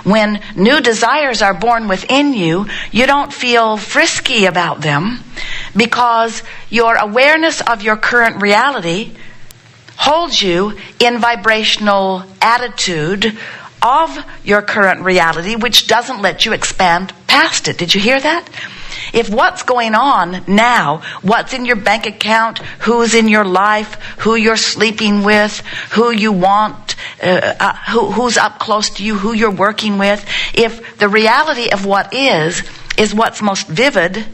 When new desires are born within you, you don't feel frisky about them because your awareness of your current reality holds you in vibrational attitude of your current reality, which doesn't let you expand past it. Did you hear that? If what's going on now, what's in your bank account, who's in your life, who you're sleeping with, who you want, who's up close to you, who you're working with, if the reality of what is what's most vivid,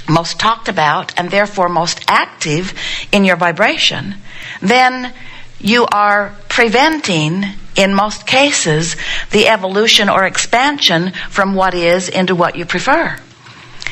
most talked about, and therefore most active in your vibration, then you are preventing, in most cases, the evolution or expansion from what is into what you prefer.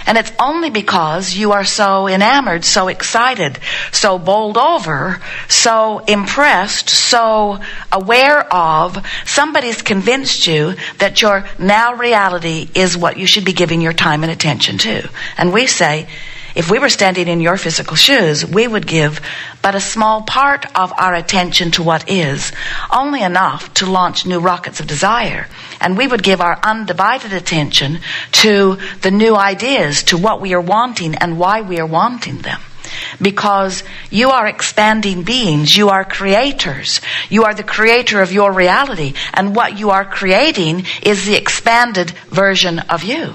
And it's only because you are so enamored, so excited, so bowled over, so impressed, so aware of, somebody's convinced you that your now reality is what you should be giving your time and attention to. And we say, if we were standing in your physical shoes, we would give but a small part of our attention to what is, only enough to launch new rockets of desire. And we would give our undivided attention to the new ideas, to what we are wanting and why we are wanting them. Because you are expanding beings, you are creators, you are the creator of your reality, and what you are creating is the expanded version of you.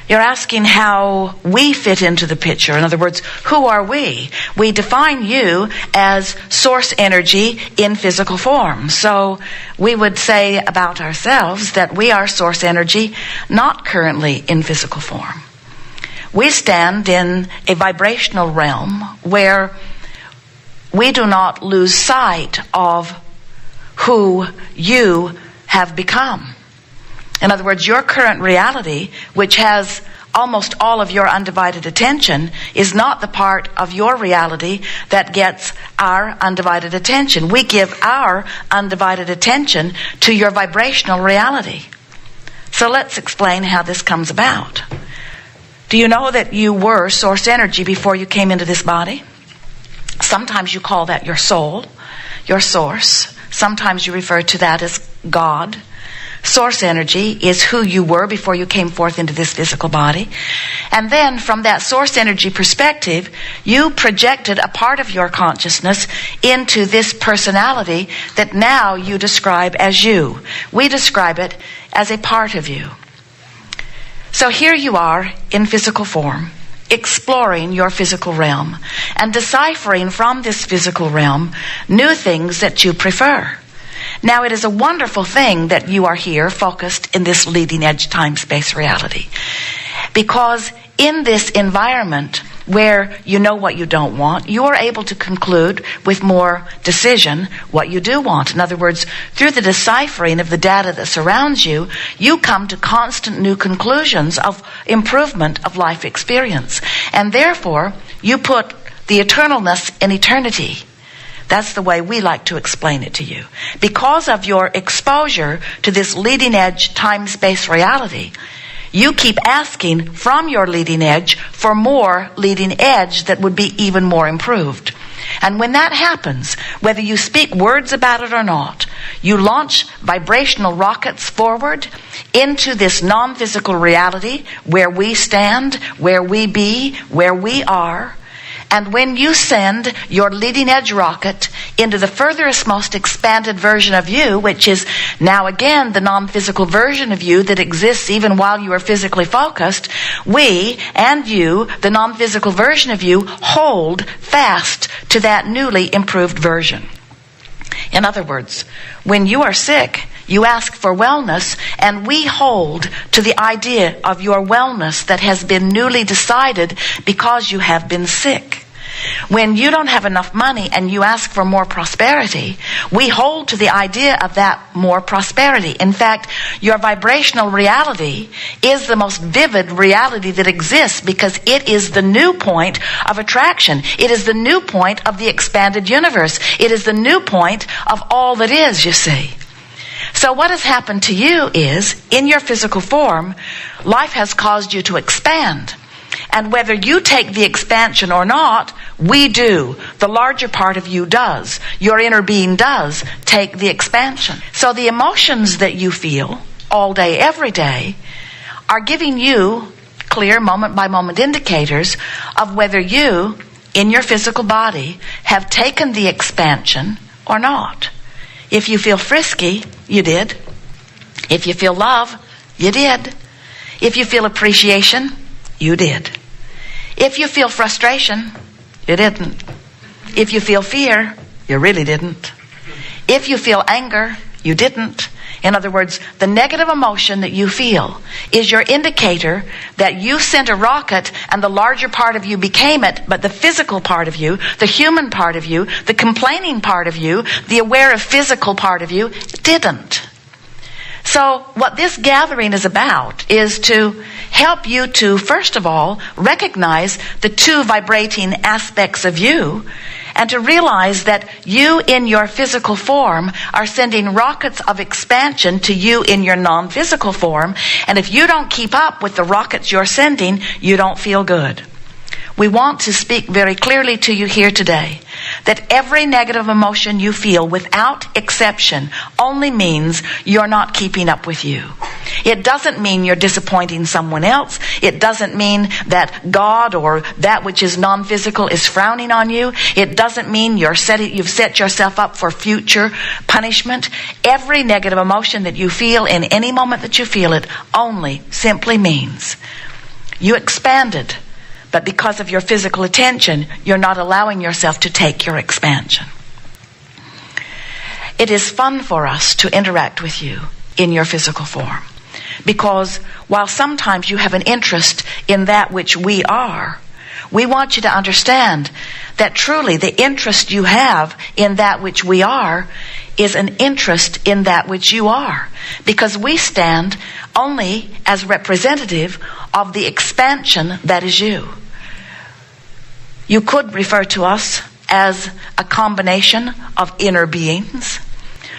You're asking how we fit into the picture. In other words, who are we? We define you as source energy in physical form. So we would say about ourselves that we are source energy not currently in physical form. We stand in a vibrational realm where we do not lose sight of who you have become. In other words, your current reality, which has almost all of your undivided attention, is not the part of your reality that gets our undivided attention. We give our undivided attention to your vibrational reality. So let's explain how this comes about. Do you know that you were source energy before you came into this body? Sometimes you call that your soul, your source. Sometimes you refer to that as God. Source energy is who you were before you came forth into this physical body. And then from that source energy perspective, you projected a part of your consciousness into this personality that now you describe as you. We describe it as a part of you. So here you are in physical form, exploring your physical realm and deciphering from this physical realm new things that you prefer. Now, it is a wonderful thing that you are here focused in this leading edge time-space reality. Because in this environment where you know what you don't want, you are able to conclude with more decision what you do want. In other words, through the deciphering of the data that surrounds you, you come to constant new conclusions of improvement of life experience. And therefore, you put the eternalness in eternity. That's the way we like to explain it to you. Because of your exposure to this leading edge time-space reality, you keep asking from your leading edge for more leading edge that would be even more improved. And when that happens, whether you speak words about it or not, you launch vibrational rockets forward into this non-physical reality where we stand, where we be, where we are. And when you send your leading edge rocket into the furthest, most expanded version of you, which is now again the non-physical version of you that exists even while you are physically focused, we and you, the non-physical version of you, hold fast to that newly improved version. In other words, when you are sick, you ask for wellness, and we hold to the idea of your wellness that has been newly decided because you have been sick. When you don't have enough money and you ask for more prosperity, we hold to the idea of that more prosperity. In fact, your vibrational reality is the most vivid reality that exists because it is the new point of attraction. It is the new point of the expanded universe. It is the new point of all that is, you see. So what has happened to you is, in your physical form, life has caused you to expand. And whether you take the expansion or not, we do. The larger part of you does. Your inner being does take the expansion. So the emotions that you feel all day, every day, are giving you clear moment-by-moment indicators of whether you, in your physical body, have taken the expansion or not. If you feel frisky, you did. If you feel love, you did. If you feel appreciation, you did. If you feel frustration, you didn't. If you feel fear, you really didn't. If you feel anger, you didn't. In other words, the negative emotion that you feel is your indicator that you sent a rocket and the larger part of you became it, but the physical part of you, the human part of you, the complaining part of you, the aware of physical part of you, didn't. So what this gathering is about is to help you to, first of all, recognize the two vibrating aspects of you, and to realize that you in your physical form are sending rockets of expansion to you in your non-physical form. And if you don't keep up with the rockets you're sending, you don't feel good. We want to speak very clearly to you here today that every negative emotion you feel, without exception, only means you're not keeping up with you. It doesn't mean you're disappointing someone else. It doesn't mean that God or that which is non-physical is frowning on you. It doesn't mean you've set yourself up for future punishment. Every negative emotion that you feel in any moment that you feel it only simply means you expanded. But because of your physical attention, you're not allowing yourself to take your expansion. It is fun for us to interact with you in your physical form. Because while sometimes you have an interest in that which we are, we want you to understand that truly the interest you have in that which we are is an interest in that which you are. Because we stand only as representative of the expansion that is you. You could refer to us as a combination of inner beings.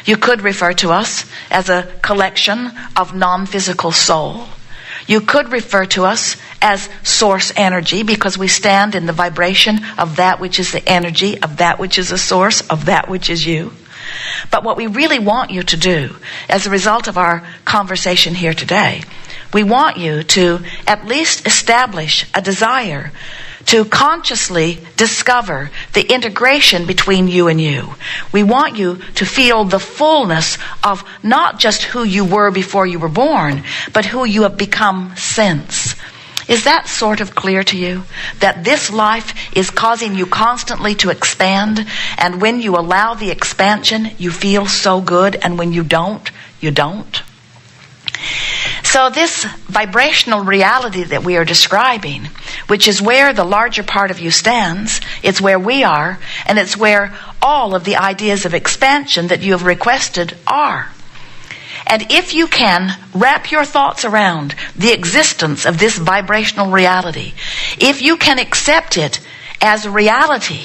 You could refer to us as a collection of non-physical soul. You could refer to us as source energy because we stand in the vibration of that which is the energy, of that which is the source, of that which is you. But what we really want you to do as a result of our conversation here today, we want you to at least establish a desire to consciously discover the integration between you and you. We want you to feel the fullness of not just who you were before you were born, but who you have become since. Is that sort of clear to you? That this life is causing you constantly to expand, and when you allow the expansion, you feel so good, and when you don't, you don't? So this vibrational reality that we are describing, which is where the larger part of you stands, it's where we are, and it's where all of the ideas of expansion that you have requested are. And if you can wrap your thoughts around the existence of this vibrational reality, if you can accept it as reality,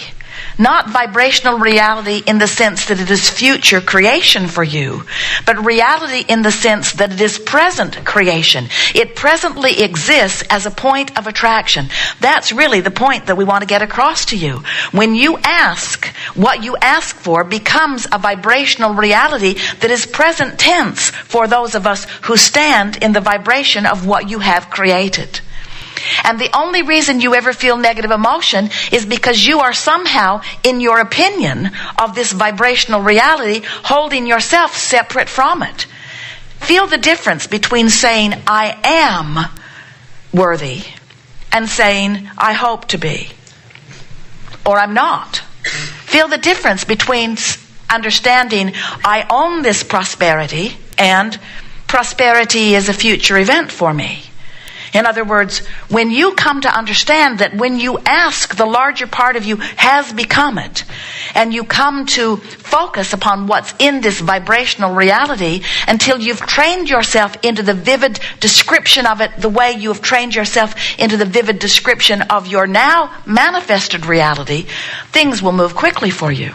not vibrational reality in the sense that it is future creation for you, but reality in the sense that it is present creation. It presently exists as a point of attraction. That's really the point that we want to get across to you. When you ask, what you ask for becomes a vibrational reality that is present tense for those of us who stand in the vibration of what you have created. And the only reason you ever feel negative emotion is because you are somehow, in your opinion of this vibrational reality, holding yourself separate from it. Feel the difference between saying, I am worthy, and saying, I hope to be, or I'm not. Feel the difference between understanding, I own this prosperity, and prosperity is a future event for me. In other words, when you come to understand that when you ask, the larger part of you has become it, and you come to focus upon what's in this vibrational reality until you've trained yourself into the vivid description of it the way you have trained yourself into the vivid description of your now manifested reality, things will move quickly for you.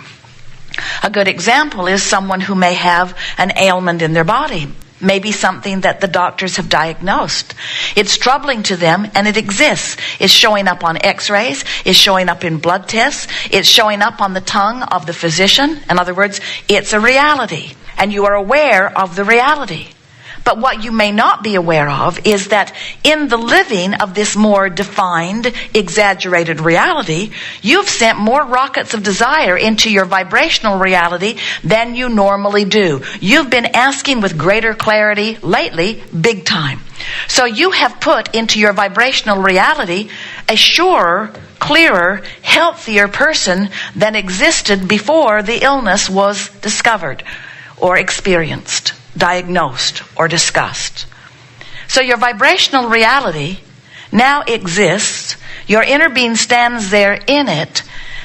A good example is someone who may have an ailment in their body. maybe something that the doctors have diagnosed. It's troubling to them, and it exists. It's showing up on x-rays. It's showing up in blood tests. It's showing up on the tongue of the physician. In other words, it's a reality, and you are aware of the reality. But what you may not be aware of is that in the living of this more defined, exaggerated reality, you've sent more rockets of desire into your vibrational reality than you normally do. You've been asking with greater clarity lately, big time. So you have put into your vibrational reality a surer, clearer, healthier person than existed before the illness was discovered or experienced, diagnosed, or discussed. So your vibrational reality now exists. Your inner being stands there in it,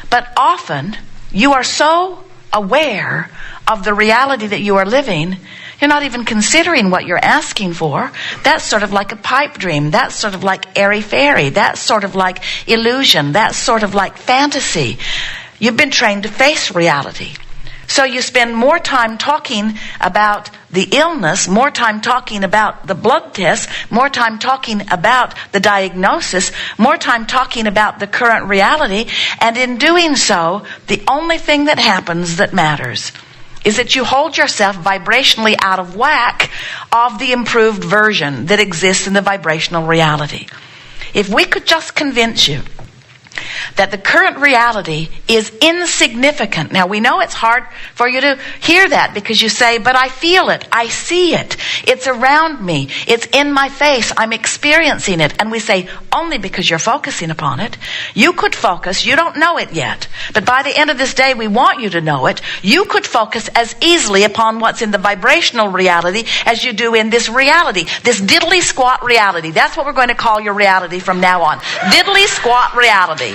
but often you are so aware of the reality that you are living, you're not even considering what you're asking for. That's sort of like a pipe dream. That's sort of like airy-fairy. That's sort of like illusion. That's sort of like fantasy. You've been trained to face reality. So you spend more time talking about the illness, more time talking about the blood test, more time talking about the diagnosis, more time talking about the current reality, and in doing so, the only thing that happens that matters is that you hold yourself vibrationally out of whack of the improved version that exists in the vibrational reality. If we could just convince you that the current reality is insignificant. Now, we know it's hard for you to hear that because you say, but I feel it. I see it. It's around me. It's in my face. I'm experiencing it. And we say, only because you're focusing upon it. You could focus. You don't know it yet. But by the end of this day, we want you to know it. You could focus as easily upon what's in the vibrational reality as you do in this reality. This diddly squat reality. That's what we're going to call your reality from now on. Diddly squat reality.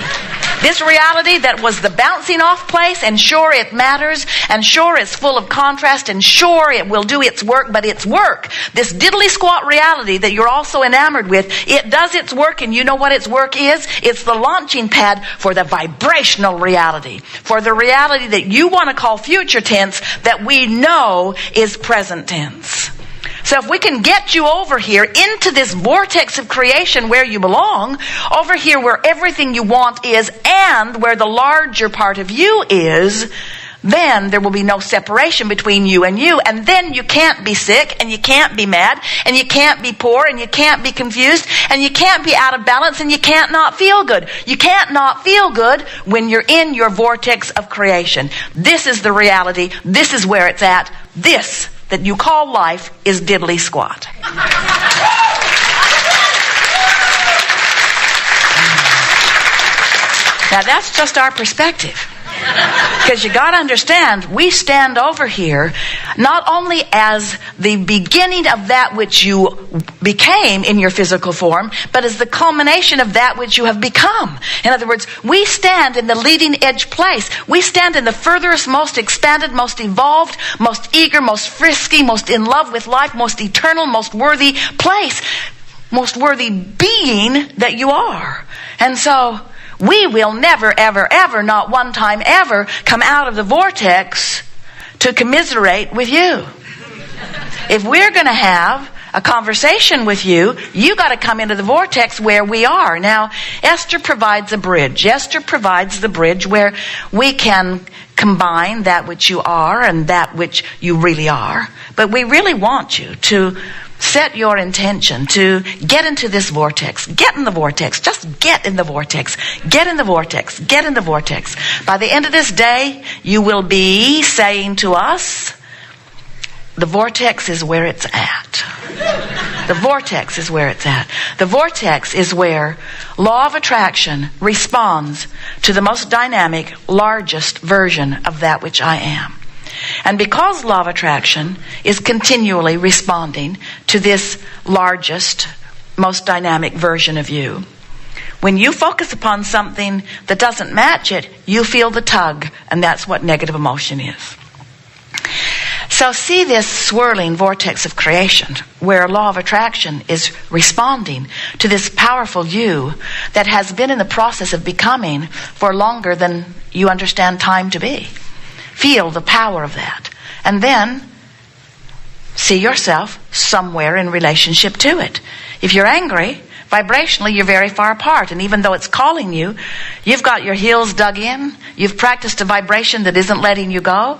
This reality that was the bouncing off place, and sure it matters, and sure it's full of contrast, and sure it will do its work, but its work, this diddly squat reality that you're also enamored with, it does its work, and you know what its work is? It's the launching pad for the vibrational reality, for the reality that you want to call future tense that we know is present tense. So if we can get you over here into this vortex of creation where you belong, over here where everything you want is and where the larger part of you is, then there will be no separation between you and you. And then you can't be sick, and you can't be mad, and you can't be poor, and you can't be confused, and you can't be out of balance, and you can't not feel good. You can't not feel good when you're in your vortex of creation. This is the reality. This is where it's at. This that you call life is diddly squat. Now that's just our perspective. Because you got to understand, we stand over here not only as the beginning of that which you became in your physical form, but as the culmination of that which you have become. In other words, we stand in the leading edge place. We stand in the furthest, most expanded, most evolved, most eager, most frisky, most in love with life, most eternal, most worthy place, most worthy being that you are. And so we will never, ever, ever, not one time ever, come out of the vortex to commiserate with you. If we're going to have a conversation with you, you got to come into the vortex where we are. Now, Esther provides a bridge. Esther provides the bridge where we can combine that which you are and that which you really are. But we really want you to set your intention to get into this vortex. Get in the vortex. Just get in the vortex. Get in the vortex. Get in the vortex. By the end of this day, you will be saying to us, the vortex is where it's at. The vortex is where it's at. The vortex is where law of attraction responds to the most dynamic, largest version of that which I am. And because law of attraction is continually responding to this largest, most dynamic version of you, when you focus upon something that doesn't match it, you feel the tug, and that's what negative emotion is. So see this swirling vortex of creation where law of attraction is responding to this powerful you that has been in the process of becoming for longer than you understand time to be. Feel the power of that. And then see yourself somewhere in relationship to it. If you're angry, vibrationally you're very far apart, and even though it's calling you, you've got your heels dug in, you've practiced a vibration that isn't letting you go,